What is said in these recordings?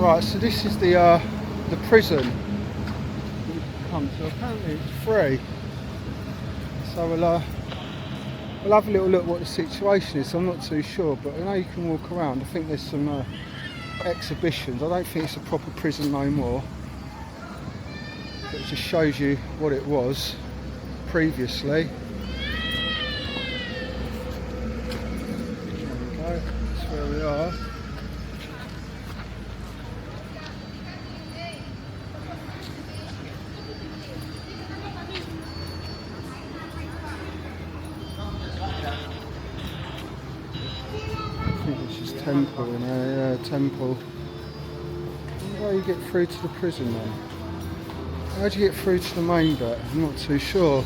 Right, so this is the prison that we've come to. Apparently it's free. So we'll have a little look what the situation is. I'm not too sure, but I know you can walk around. I think there's some exhibitions. I don't think it's a proper prison no more. But it just shows you what it was previously. There we go, that's where we are. I think this is Temple in there, yeah, Temple. How do you get through to the prison then? How do you get through to the main bit? I'm not too sure.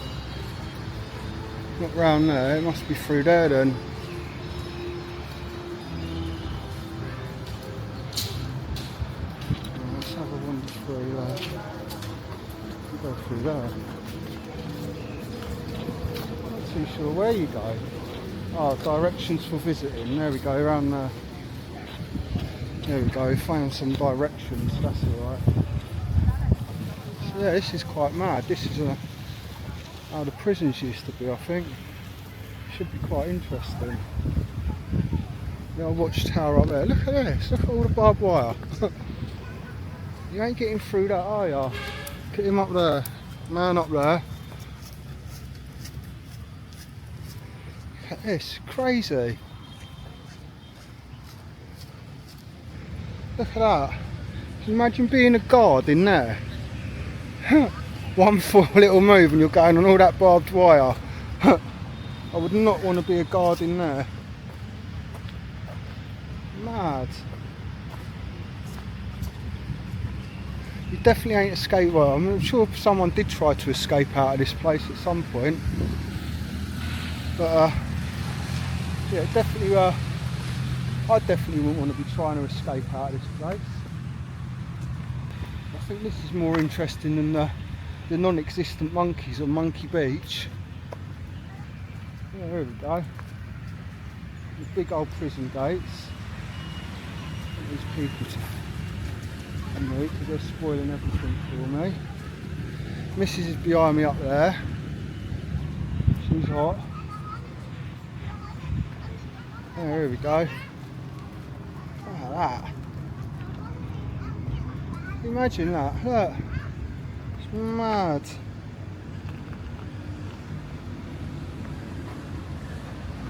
Not round there, it must be through there then. Let's have a wander through there. We'll go through there. Not too sure where you go. Oh, directions for visiting. There we go, around there. There we go, we found some directions, that's alright. So yeah, this is quite mad. This is how the prisons used to be, I think. Should be quite interesting. The old watchtower up there. Look at this, look at all the barbed wire. You ain't getting through that, are you? Look at him up there, man up there. Look at this, crazy. Look at that. Can you imagine being a guard in there? One little move and you're going on all that barbed wire. I would not want to be a guard in there. Mad. You definitely ain't escaped well. I'm sure someone did try to escape out of this place at some point. But yeah, definitely I definitely wouldn't want to be trying to escape out of this place. I think this is more interesting than the non-existent monkeys on Monkey Beach. Yeah, there we go. The big old prison gates. These people to me because they're spoiling everything for me. Mrs is behind me up there. She's hot. Yeah, here we go. Look at that. Imagine that, look. It's mad.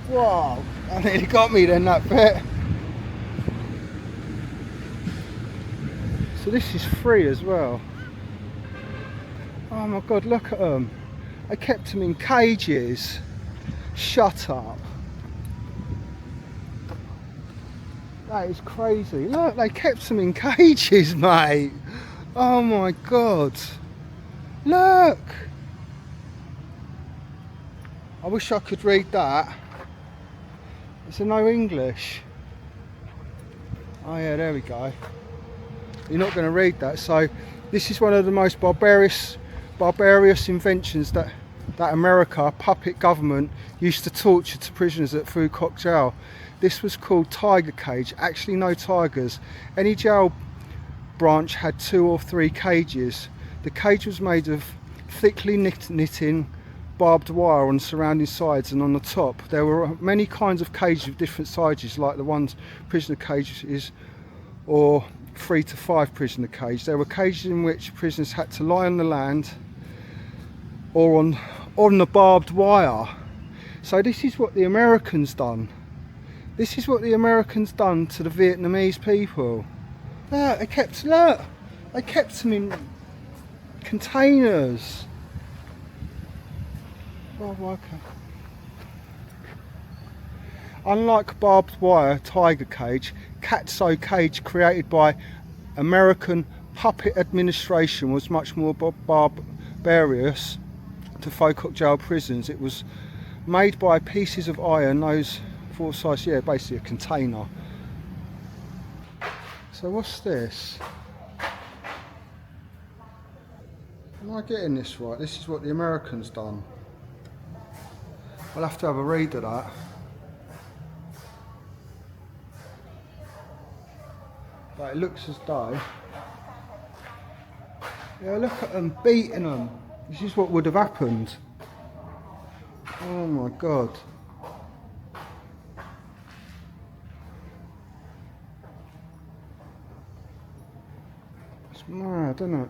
Wow, that nearly got me then, that bit. So this is free as well. Oh my god, look at them. They kept them in cages. Shut up. That is crazy. Look, they kept them in cages, mate. Oh my god. Look. I wish I could read that. It's no English. Oh yeah, there we go. You're not going to read that. So this is one of the most barbarous inventions that America, puppet government, used to torture to prisoners at Phu Quoc jail. This was called tiger cage. Actually no tigers. Any jail branch had 2 or 3 cages. The cage was made of thickly knitting barbed wire on surrounding sides, and on the top there were many kinds of cages of different sizes, like the ones prisoner cages or 3 to 5 prisoner cage. There were cages in which prisoners had to lie on the land or on the barbed wire. So this is what the Americans done. This is what the Americans done to the Vietnamese people. Look, they kept them in containers. Oh, okay. Unlike barbed wire tiger cage, catso cage created by American puppet administration was much more barbarous to Phu Quoc jail prisons. It was made by pieces of iron, those 4 size, yeah, basically a container. So what's this? Am I getting this right? This is what the Americans done. I'll have to have a read of that. But it looks as though, yeah, look at them beating them. This is what would have happened. Oh my God. It's mad, isn't it?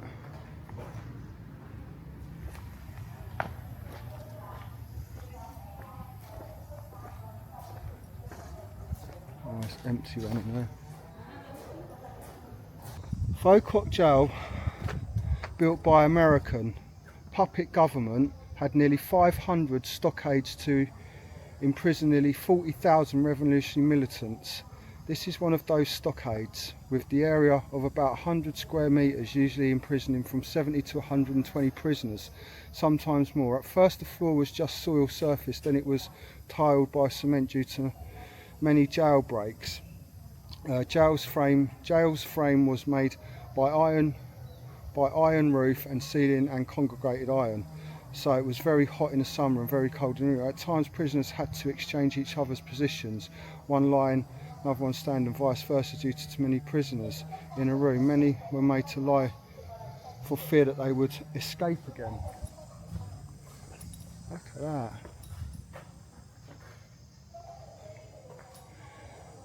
Oh, it's empty one in there. Phu Quoc jail, built by American puppet government, had nearly 500 stockades to imprison nearly 40,000 revolutionary militants. This is one of those stockades, with the area of about 100 square metres, usually imprisoning from 70 to 120 prisoners, sometimes more. At first the floor was just soil surface, then it was tiled by cement due to many jailbreaks. Jail's frame was made by iron roof and ceiling and congregated iron, so it was very hot in the summer and very cold in the winter. At times prisoners had to exchange each other's positions, one lying, another one standing, and vice versa, due to too many prisoners in a room. Many were made to lie for fear that they would escape again. Look at that.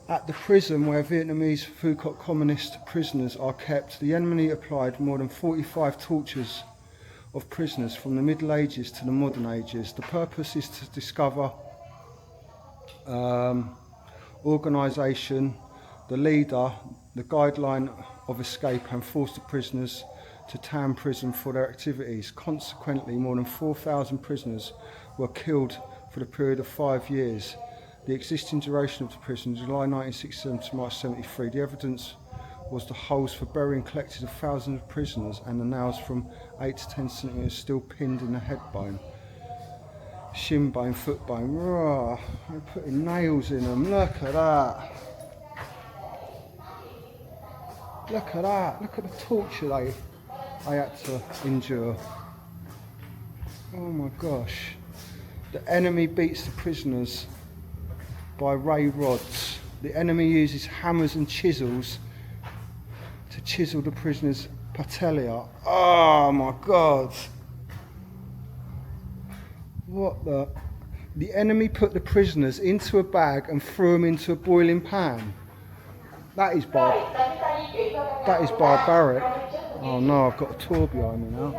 At the prison where Vietnamese Phu Quoc communist prisoners are kept, the enemy applied more than 45 tortures of prisoners from the Middle Ages to the modern ages. The purpose is to discover organisation, the leader, the guideline of escape, and force the prisoners to Tam prison for their activities. Consequently, more than 4,000 prisoners were killed for the period of 5 years. The existing duration of the prison, July 1967 to March 73. The evidence was the holes for burying collected of thousands of prisoners and the nails from 8 to 10 centimetres still pinned in the head bone, shin bone, foot bone. Rah, they're putting nails in them. Look at that. Look at that. Look at the torture they had to endure. Oh my gosh. The enemy beats the prisoners by ray rods. The enemy uses hammers and chisels to chisel the prisoners' patelia. Oh my God. What the? The enemy put the prisoners into a bag and threw them into a boiling pan. That is barbaric. Oh no, I've got a tour behind me now.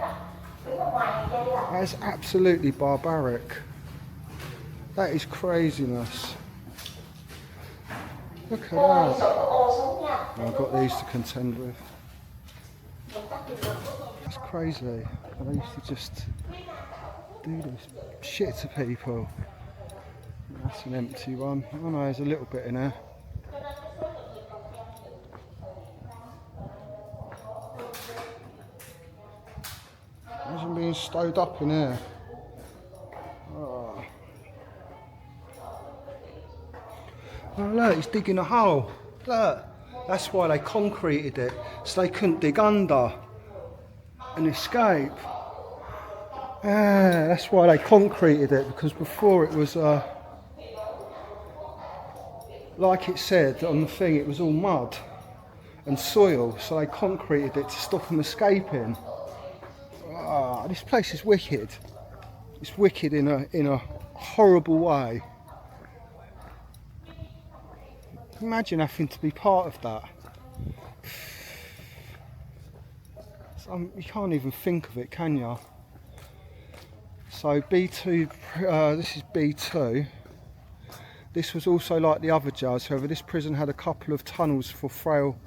That is absolutely barbaric. That is craziness. Look at that. Oh, I've got these to contend with. That's crazy. They used to just do this shit to people. That's an empty one. Oh no, there's a little bit in there. Imagine being stowed up in here. Oh. Oh look, he's digging a hole. Look, that's why they concreted it, so they couldn't dig under and escape. Ah, that's why they concreted it, because before it was, like it said on the thing, it was all mud and soil, so they concreted it to stop them escaping. Ah, this place is wicked. It's wicked in a horrible way. Imagine having to be part of that. You can't even think of it, can you? So B2, this is B2. This was also like the other jails, however this prison had a couple of tunnels for frail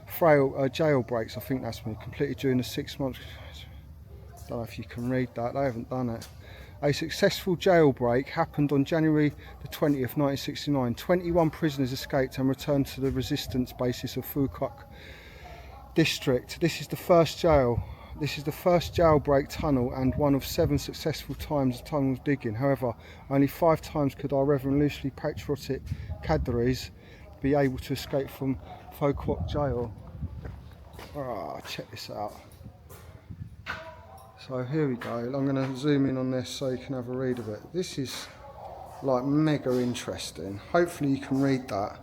jailbreaks. I think that's been completed during the 6 months. I don't know if you can read that, they haven't done it. A successful jailbreak happened on January the 20th, 1969. 21 prisoners escaped and returned to the resistance bases of Phu Quoc district. This is the first jailbreak tunnel and one of 7 successful times of tunnel digging. However, only 5 times could our revolutionary patriotic cadres be able to escape from Phu Quoc jail. Ah, check this out. So here we go. I'm going to zoom in on this so you can have a read of it. This is like mega interesting. Hopefully you can read that.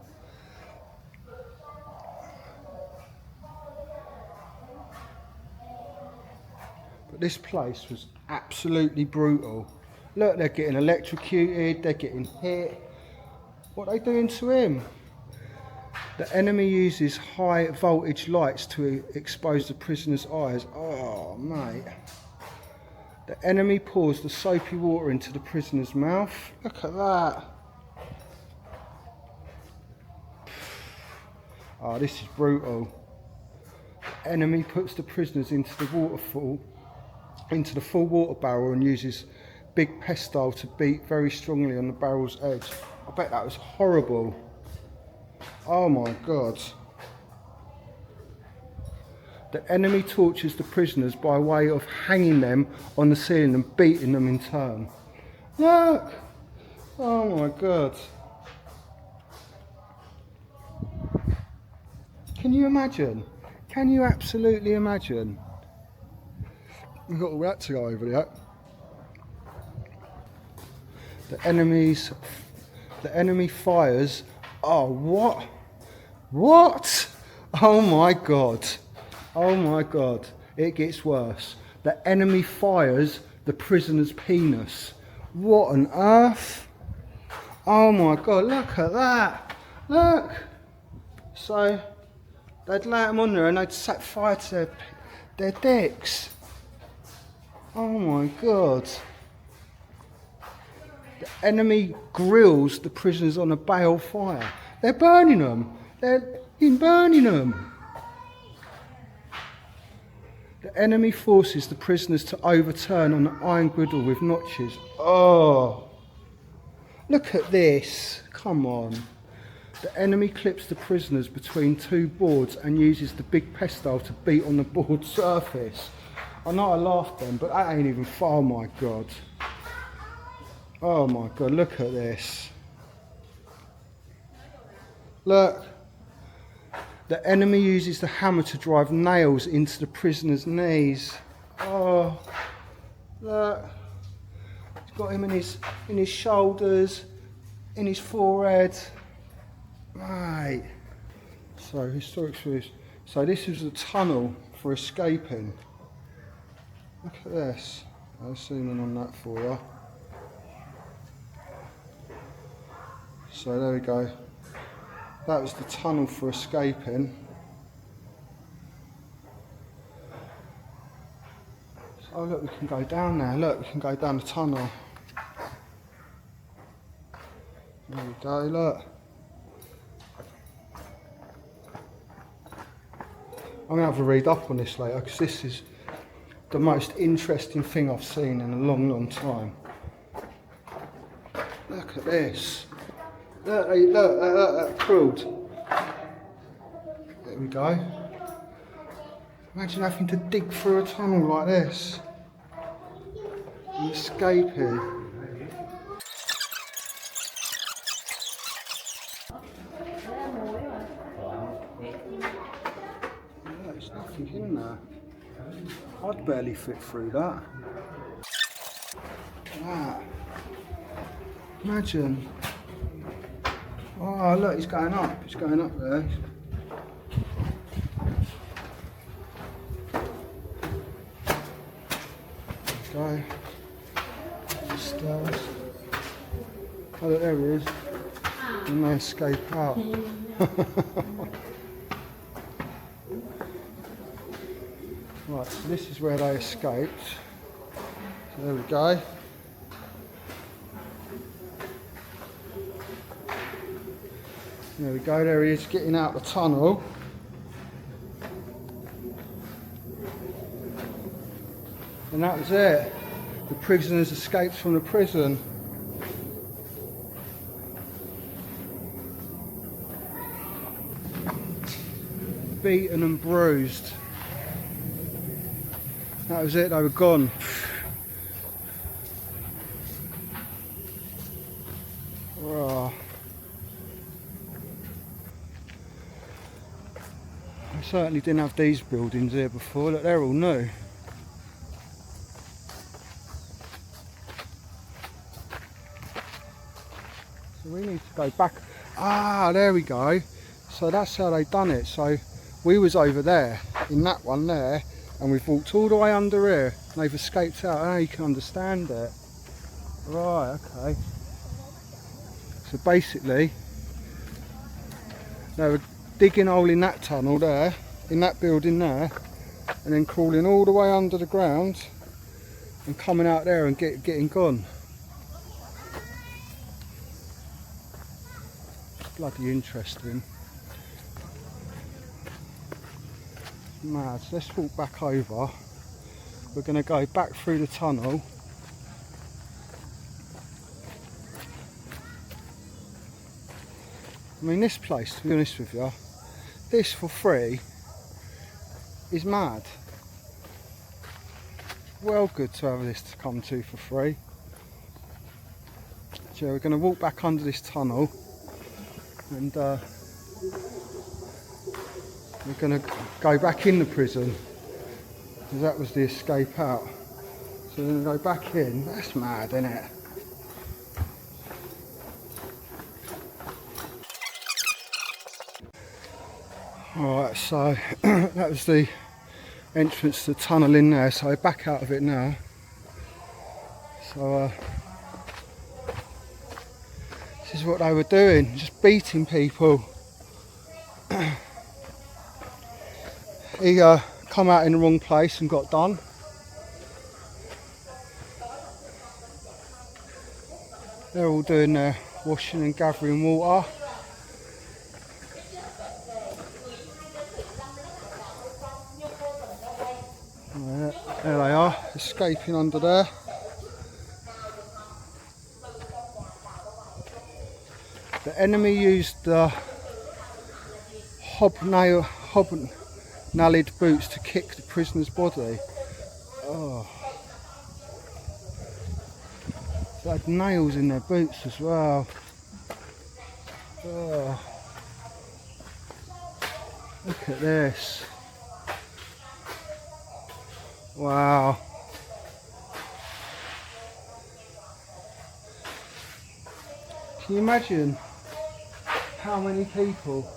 this place was absolutely brutal. Look, they're getting electrocuted, they're getting hit. What are they doing to him? The enemy uses high voltage lights to expose the prisoner's eyes. Oh, mate. The enemy pours the soapy water into the prisoner's mouth. Look at that. Oh, this is brutal. The enemy puts the prisoners into the full water barrel and uses big pestle to beat very strongly on the barrel's edge. I bet that was horrible. Oh my God. The enemy tortures the prisoners by way of hanging them on the ceiling and beating them in turn. Look! Oh my God. Can you imagine? Can you absolutely imagine? We've got all that to go over yet. The enemy fires. Oh, what? What? Oh my God. Oh my God. It gets worse. The enemy fires the prisoner's penis. What on earth? Oh my God, look at that. Look. So, they'd lay them on there and they'd set fire to their dicks. Oh my God. The enemy grills the prisoners on a bale fire. They're burning them. They're burning them. The enemy forces the prisoners to overturn on an iron griddle with notches. Oh, look at this. Come on. The enemy clips the prisoners between two boards and uses the big pestle to beat on the board surface. I know I laughed then, but that ain't even far. Oh my God. Oh my God, look at this. Look. The enemy uses the hammer to drive nails into the prisoner's knees. Oh, look. He's got him in his shoulders, in his forehead. Right. So, historic truths. So this is the tunnel for escaping. Look at this. I'll zoom in on that for you. So there we go. That was the tunnel for escaping. Oh look, we can go down there. Look, we can go down the tunnel. There we go, look. I'm going to have a read up on this later because this is the most interesting thing I've seen in a long, long time. Look at this. Look, that crawled. There we go. Imagine having to dig through a tunnel like this and escaping. There's nothing in there. I'd barely fit through that. That. Imagine. Oh look, he's going up. He's going up there. Go. Stairs. Oh look, there he is. He may escape out. Right, so this is where they escaped. So there we go. There we go, there he is getting out the tunnel. And that was it. The prisoners escaped from the prison. Beaten and bruised. That was it, they were gone. Oh. I certainly didn't have these buildings here before. Look, they're all new. So we need to go back. Ah, there we go. So that's how they done it. So we was over there in that one there, and we've walked all the way under here They've escaped out. Now you can understand it. Right, okay. So basically, they were digging a hole in that tunnel there, in that building there, and then crawling all the way under the ground and coming out there and getting gone. Bloody interesting. Mad. So let's walk back over. We're going to go back through the tunnel. I mean, this place, to be honest with you, this for free is mad. Well good to have this to come to for free. So we're going to walk back under this tunnel and we're going to go back in the prison because that was the escape out. So we're going to go back in. That's mad, isn't it? Alright, so that was the entrance to the tunnel in there, so back out of it now. So this is what they were doing, just beating people. He come out in the wrong place and got done. They're all doing their washing and gathering water. There they are, escaping under there. The enemy used the hobnailed boots to kick the prisoner's body. Oh. They had nails in their boots as well. Oh. Look at this. Wow. Can you imagine how many people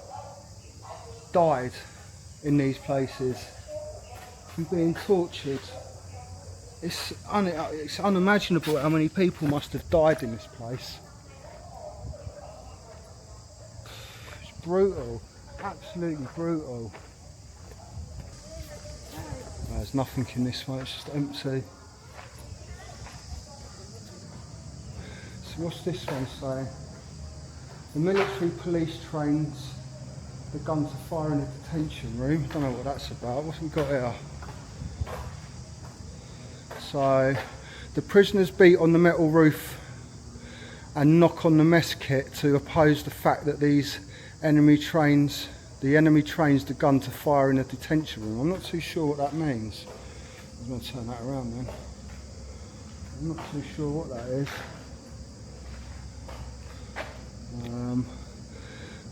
died in these places from being tortured? It's unimaginable how many people must have died in this place. It's brutal, absolutely brutal. There's nothing in this one, it's just empty. So what's this one saying? The military police trains the gun to fire in a detention room. Don't know what that's about. What's we got here? So the prisoners beat on the metal roof and knock on the mess kit to oppose the fact that the enemy trains the gun to fire in a detention room. I'm not too sure what that means. I'm going to turn that around then. I'm not too sure what that is.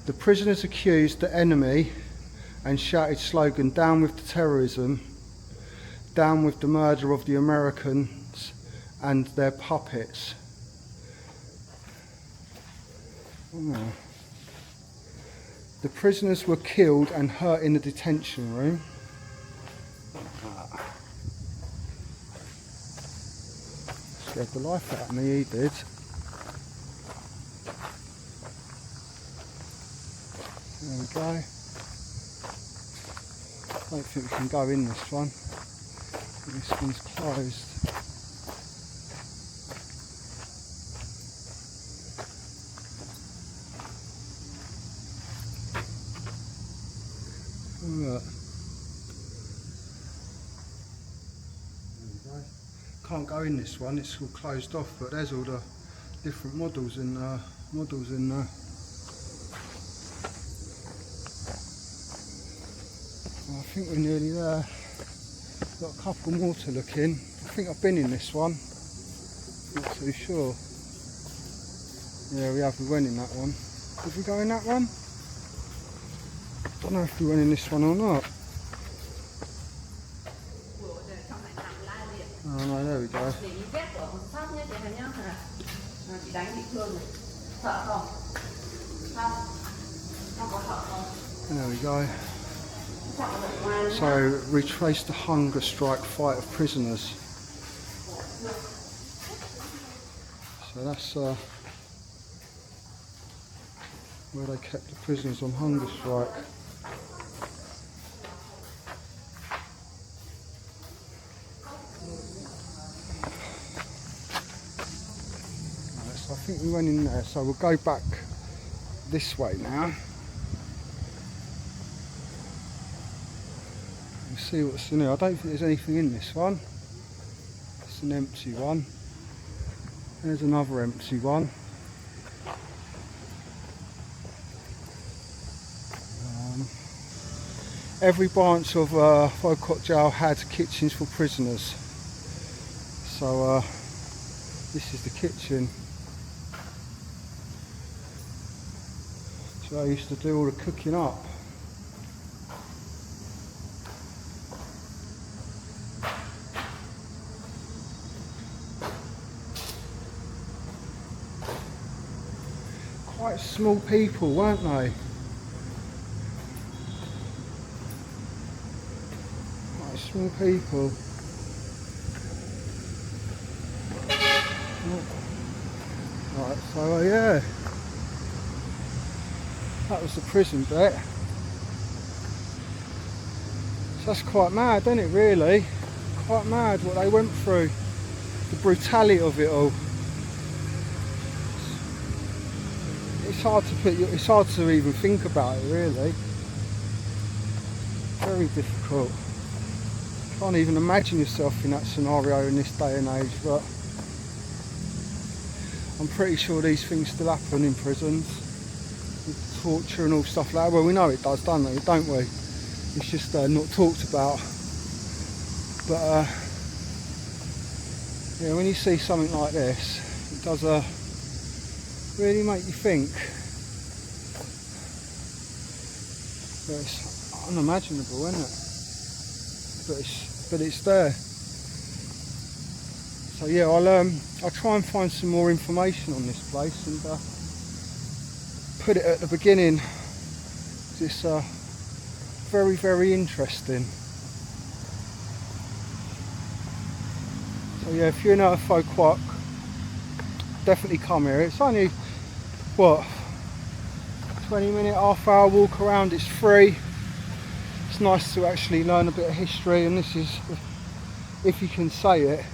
The prisoners accused the enemy and shouted slogan, "Down with the terrorism, down with the murder of the Americans and their puppets." Oh. The prisoners were killed and hurt in the detention room. Scared the life out of me, he did. There we go. I don't think we can go in this one. This one's closed. Look. There we go. Can't go in this one, it's all closed off, but there's all the different models in there. I think we're nearly there. Got a couple more to look in. I think I've been in this one. Not too sure. Yeah, we have. We went in that one. Did we go in that one? I don't know if we went in this one or not. Oh no, there we go. There we go. So, retrace the hunger strike fight of prisoners. So that's where they kept the prisoners on hunger strike. Right, so I think we went in there, so we'll go back this way now. We'll see what's in here. I don't think there's anything in this one. It's an empty one. There's another empty one. Every branch of Phu Quoc jail had kitchens for prisoners. So this is the kitchen. So I used to do all the cooking up. Quite small people, weren't they? Quite small people. Right, so yeah, that was the prison bit. So that's quite mad, isn't it, really? Quite mad what they went through. The brutality of it all. It's hard to even think about it, really. Very difficult. Can't even imagine yourself in that scenario in this day and age, but I'm pretty sure these things still happen in prisons. With torture and all stuff like that. Well, we know it does, don't we? It's just not talked about. But yeah, when you see something like this, it does really make you think. But it's unimaginable, isn't it? But it's there. So yeah, I'll try and find some more information on this place and put it at the beginning. It's very, very interesting. So yeah, if you're in Phu Quoc, definitely come here. It's only, what, 20-minute, half-hour walk around. It's free. It's nice to actually learn a bit of history, and this is, if you can say it,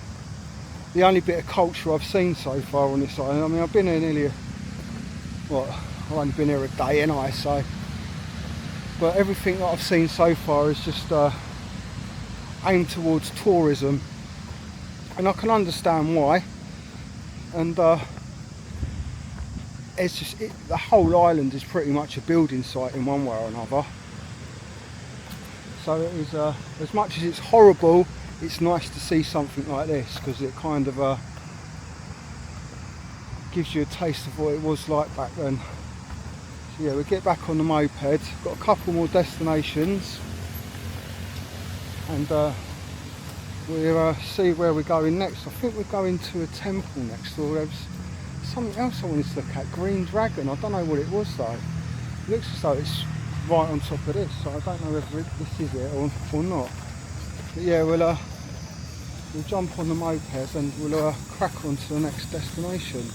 the only bit of culture I've seen so far on this island. I mean, I've been here nearly, I've only been here a day anyway, so, but everything that I've seen so far is just aimed towards tourism, and I can understand why. And it's just the whole island is pretty much a building site in one way or another. So it is, as much as it's horrible, it's nice to see something like this, because it kind of gives you a taste of what it was like back then. So yeah, we'll get back on the moped. Got a couple more destinations, and we'll see where we're going next. I think we're going to a temple next door. There's something else I wanted to look at, Green Dragon. I don't know what it was though. It looks as though it's right on top of this, so I don't know whether this is it or not. But yeah, we'll jump on the moped and we'll crack on to the next destination.